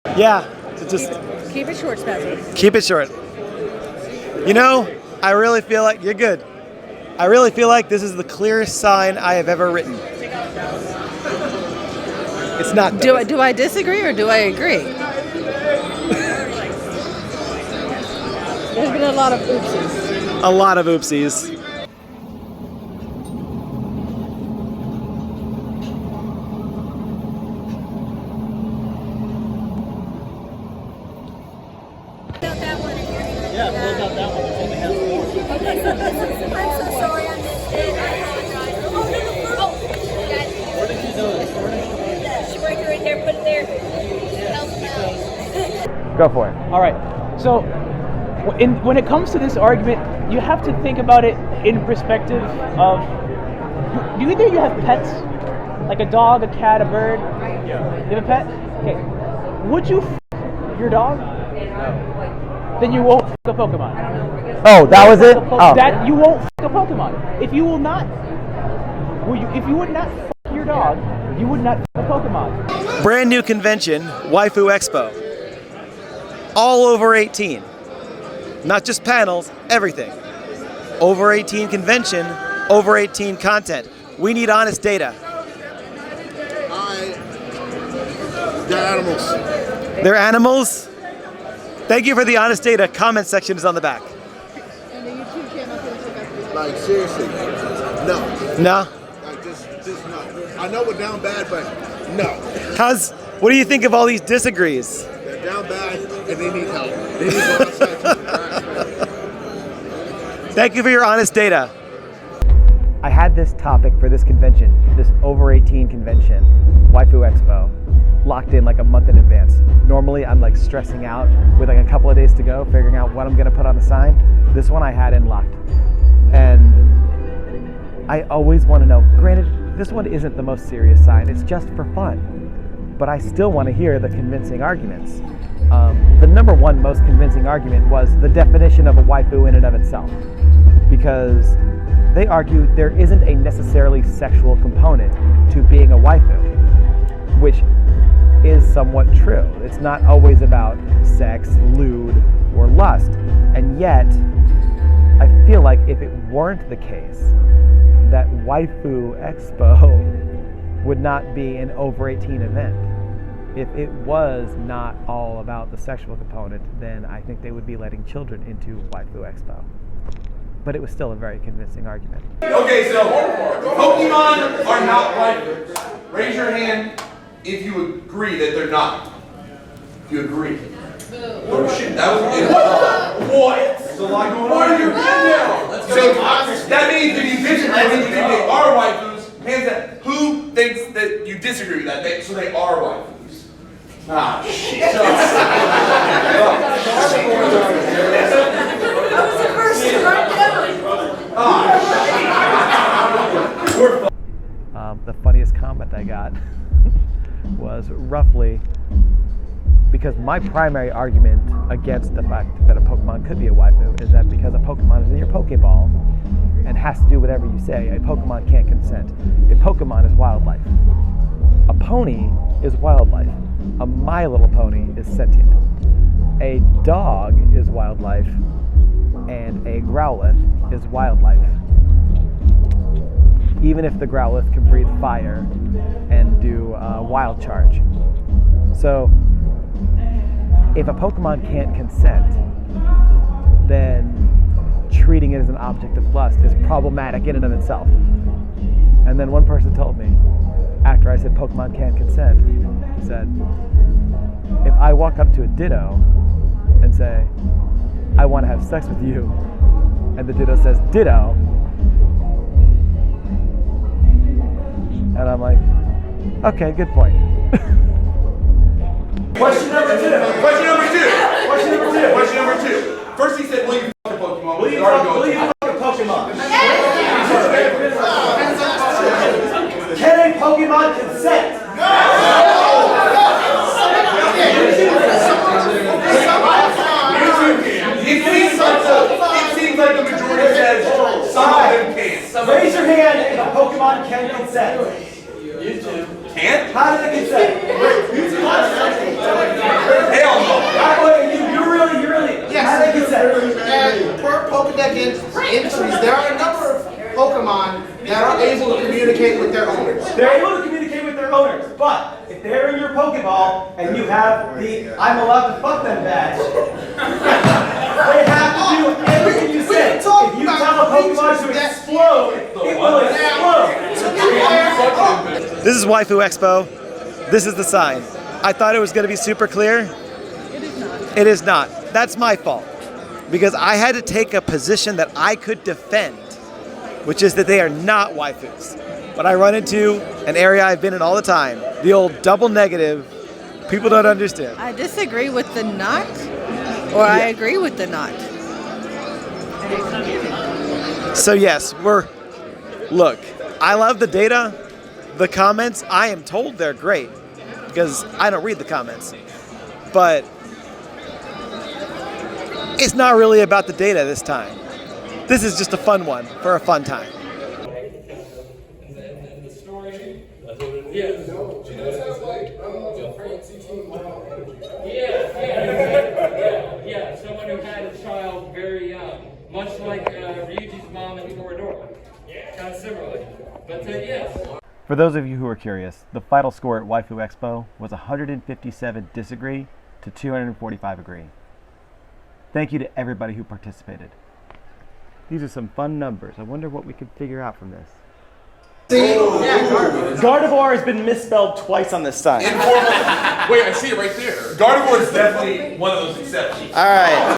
Yeah, so just Keep it short, Spencer. keep it short. You know, I really feel like you're good. I really feel like this is the clearest sign I have ever written. It's not. Do I disagree or do I agree? There's been a lot of oopsies. A lot of oopsies. Yeah, close out that one. It's only has four. Okay, so this is, I'm so sorry I missed it. I apologize. Oh, no, no. Oh, guys. Where did you do it? She right there, right there. Put it there. Help me out. Go for it. All right. So, when it comes to this argument, you have to think about it in perspective of, do either you have pets? Like a dog, a cat, a bird? Yeah. You have a pet? Okay. Would you your dog? No. Then you won't a Pokemon. Oh, that was it? Oh. That you won't a Pokemon. If you would not your dog, you would not a Pokemon. Brand new convention, Waifu Expo. All over 18. Not just panels, everything. Over 18 convention, over 18 content. We need honest data. They're animals. They're animals? Thank you for the honest data. Comment section is on the back. Like, seriously. No. No? Like, just no. I know we're down bad, but no. What do you think of all these disagrees? They're down bad, and they need help. They need more outside to the Thank you for your honest data. I had this topic for this convention, this over 18 convention, Waifu Expo, locked in like a month in advance. Normally I'm like stressing out with like a couple of days to go, figuring out what I'm gonna put on the sign. This one I had in locked. And I always wanna know, granted, this one isn't the most serious sign, it's just for fun. But I still wanna hear the convincing arguments. The number one most convincing argument was the definition of a waifu in and of itself. Because they argue there isn't a necessarily sexual component to being a waifu, which is somewhat true. It's not always about sex, lewd, or lust. And yet, I feel like if it weren't the case, that Waifu Expo would not be an over 18 event. If it was not all about the sexual component, then I think they would be letting children into Waifu Expo. But it was still a very convincing argument. Okay, so Pokemon are not waifus. Raise your hand if you agree that they're not. If you agree. Oh shit, that was what? There's a lot going on. What are you doing now? So that means if you disagree, that means you think they are waifus. Hands up. Who thinks that you disagree with that? So they are waifus. Ah, shit. That was the first right The funniest comment I got was roughly because my primary argument against the fact that a Pokemon could be a waifu is that because a Pokemon is in your Pokeball and has to do whatever you say, a Pokemon can't consent. A Pokemon is wildlife. A pony is wildlife. A My Little Pony is sentient. A dog is wildlife, and a Growlithe is wildlife. Even if the Growlithe can breathe fire and do wild charge. So, if a Pokemon can't consent, then treating it as an object of lust is problematic in and of itself. And then one person told me, after I said Pokemon can't consent, he said, if I walk up to a Ditto and say, I want to have sex with you, and the Ditto says, Ditto, and I'm like, okay, good point. Question number two. First he said, will you fuck a Pokemon? Will you fuck a Pokemon? Can a Pokemon consent? No! It seems like the majority says some of them can. Raise your hand if a Pokemon can consent. Can't? How did it consent? if they're in your Pokeball and you have the I'm allowed to fuck them badge, they have to do everything you say. If you tell a Pokemon to explode, it will explode. This is Waifu Expo. This is the sign. I thought it was going to be super clear. It is not. It is not. That's my fault. Because I had to take a position that I could defend, which is that they are not waifus. But I run into an area I've been in all the time, the old double negative. People don't understand. I disagree with the not, or I agree with the not. So yes, look, I love the data, the comments. I am told they're great because I don't read the comments. But it's not really about the data this time. This is just a fun one for a fun time. Yeah, someone who had a child very young, much like Ryuji's mom in Toradora. Kind of similarly. But yes. For those of you who are curious, the final score at Waifu Expo was 157 disagree to 245 agree. Thank you to everybody who participated. These are some fun numbers. I wonder what we could figure out from this. Gardevoir has been misspelled twice on this sign. Wait, I see it right there. Gardevoir is definitely one of those exceptions. All right.